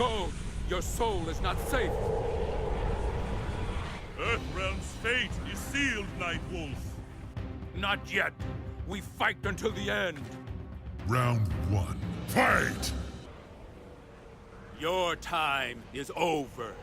Go! Your soul is not safe! Earthrealm's fate is sealed, Nightwolf! Not yet! We fight until the end! Round 1. Fight! Your time is over!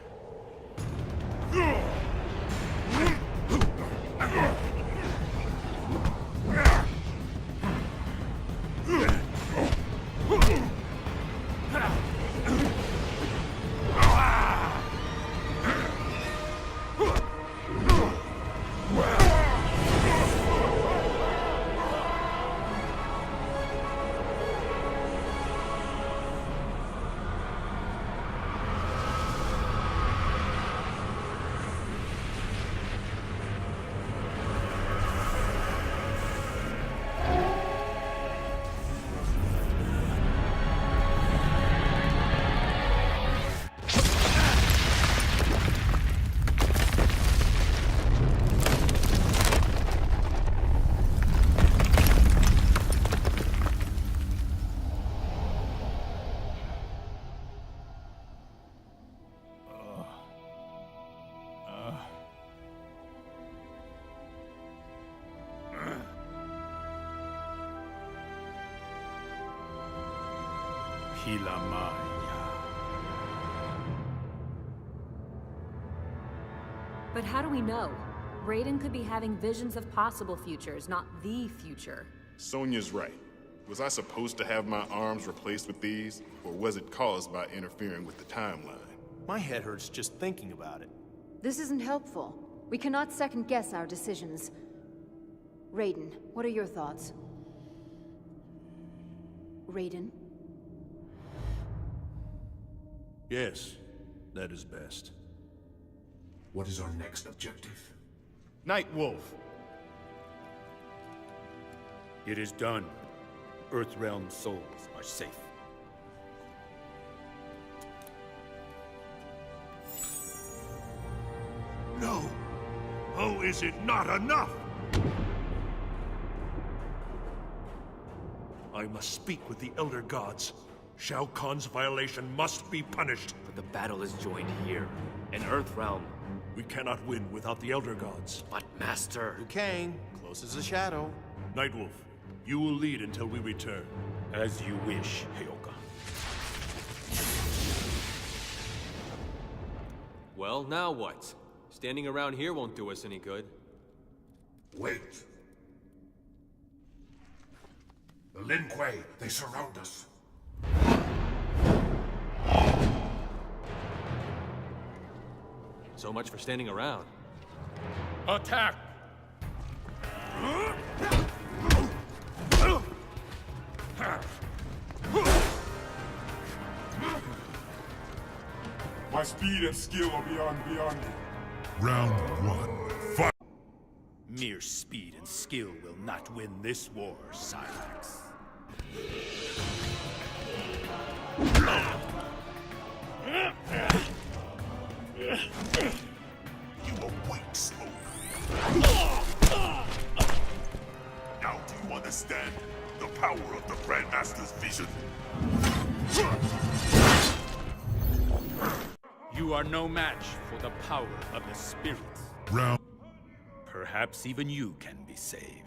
But how do we know? Raiden could be having visions of possible futures, not the future. Sonya's right. Was I supposed to have my arms replaced with these, or was it caused by interfering with the timeline? My head hurts just thinking about it. This isn't helpful. We cannot second-guess our decisions. Raiden, what are your thoughts? Raiden? Yes, that is best. What is our next objective? Nightwolf! It is done. Earthrealm souls are safe. No! Oh, is it not enough? I must speak with the Elder Gods. Shao Kahn's violation must be punished. But the battle is joined here, in Earthrealm. We cannot win without the Elder Gods. But, Master... Liu Kang, close as a shadow. Nightwolf, you will lead until we return. As you wish, Hyoga. Well, now what? Standing around here won't do us any good. Wait. The Lin Kuei, they surround us. So much for standing around. Attack! My speed and skill are beyond me. Round 1. Fight! Mere speed and skill will not win this war, Silex. You awake slowly. Now do you understand the power of the Grandmaster's vision? You are no match for the power of the spirits. Round. Perhaps even you can be saved.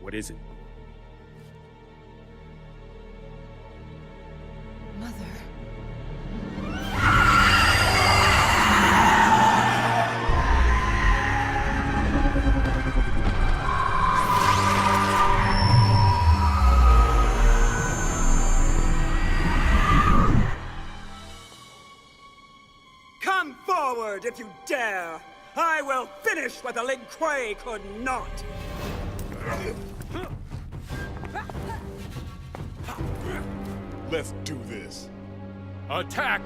What is it? Mother. Come forward if you dare! I will finish what the Lin Kuei could not! Let's do this. Attack!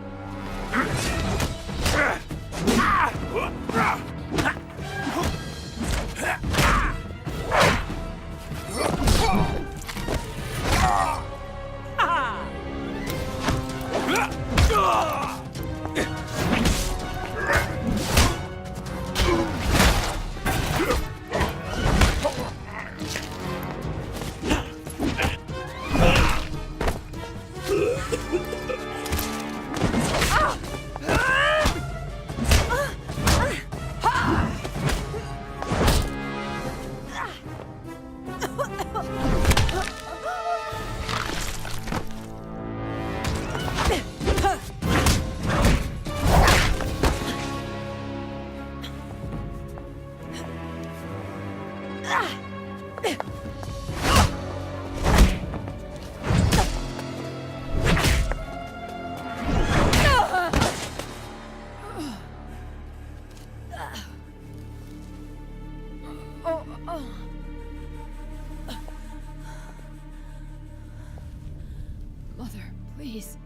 Please.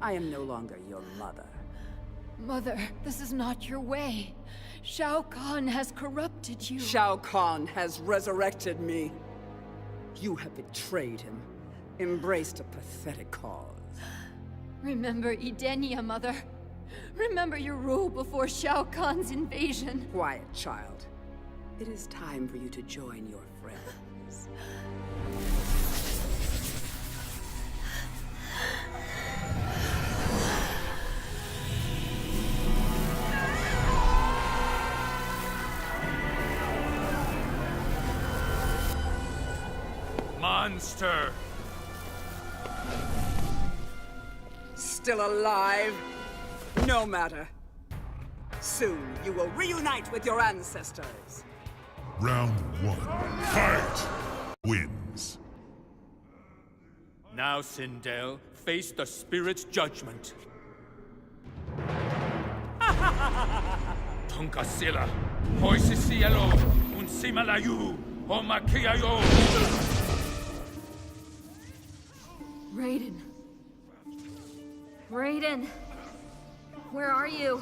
I am no longer your mother. Mother, this is not your way. Shao Kahn has corrupted you. Shao Kahn has resurrected me. You have betrayed him, embraced a pathetic cause. Remember Edenia, Mother. Remember your rule before Shao Kahn's invasion. Quiet, child. It is time for you to join your friends. Monster! Still alive? No matter. Soon you will reunite with your ancestors. Round 1. Fight! Wins. Now, Sindel, face the spirit's judgment. Tonkasila, Hoisisielo, Unsimalayu, Omakiayo. Raiden. Raiden. Where are you?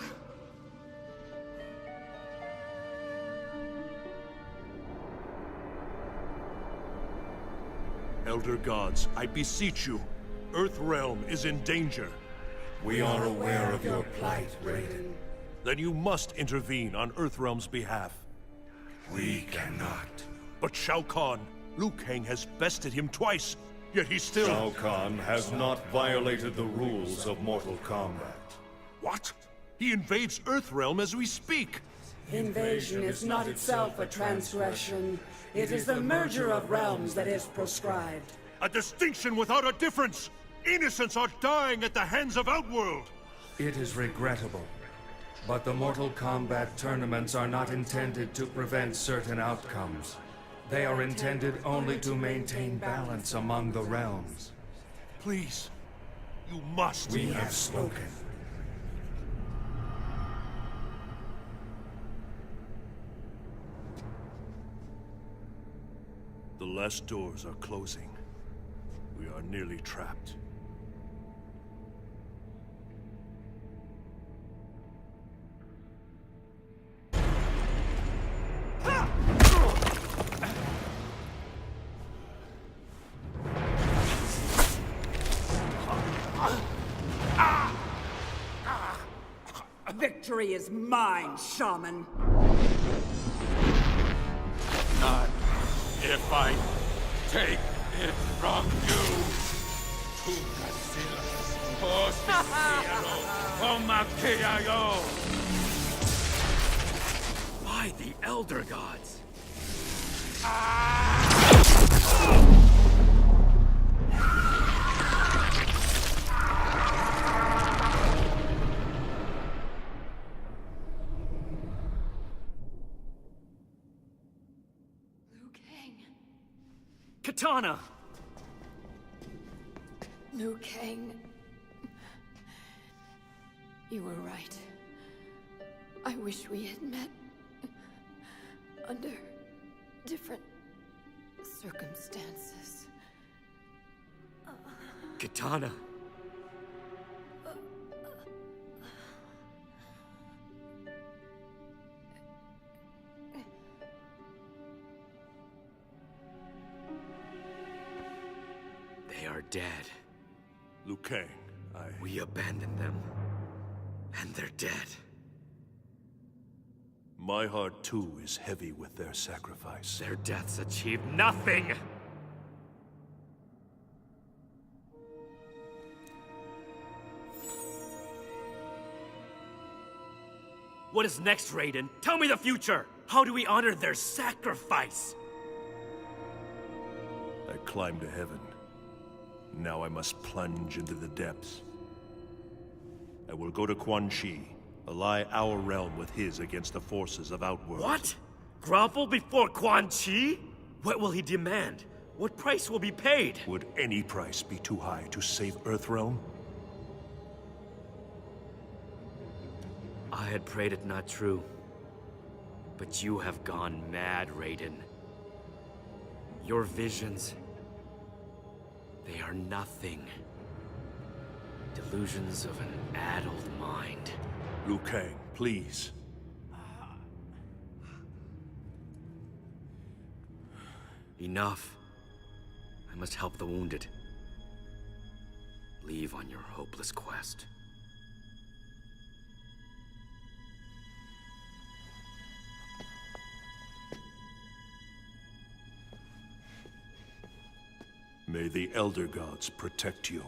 Elder gods, I beseech you. Earthrealm is in danger. We are aware of your plight, Raiden. Then you must intervene on Earthrealm's behalf. We cannot. But Shao Kahn, Liu Kang has bested him twice, yet he still... Shao Kahn has not violated the rules of Mortal Kombat. What? He invades Earthrealm as we speak! Invasion is not itself a transgression. It is the merger of realms that is prescribed. A distinction without a difference! Innocents are dying at the hands of Outworld! It is regrettable, but the Mortal Kombat tournaments are not intended to prevent certain outcomes. They are intended only to maintain balance among the realms. Please, you must. We have spoken. The last doors are closing. We are nearly trapped. Victory is mine, Shaman. Not if I take it from you. Tonkasila, Hoisisielo, Omakiayo. By the Elder Gods. Katana! Liu Kang. You were right. I wish we had met under different circumstances. Katana. They are dead. Liu Kang, We abandoned them. And they're dead. My heart too is heavy with their sacrifice. Their deaths achieved nothing! What is next, Raiden? Tell me the future! How do we honor their sacrifice? I climbed to heaven. Now I must plunge into the depths. I will go to Quan Chi, ally our realm with his against the forces of Outworld. What? Grovel before Quan Chi? What will he demand? What price will be paid? Would any price be too high to save Earthrealm? I had prayed it not true. But you have gone mad, Raiden. Your visions... they are nothing. Delusions of an addled mind. Liu Kang, please. Enough. I must help the wounded. Leave on your hopeless quest. May the Elder Gods protect you.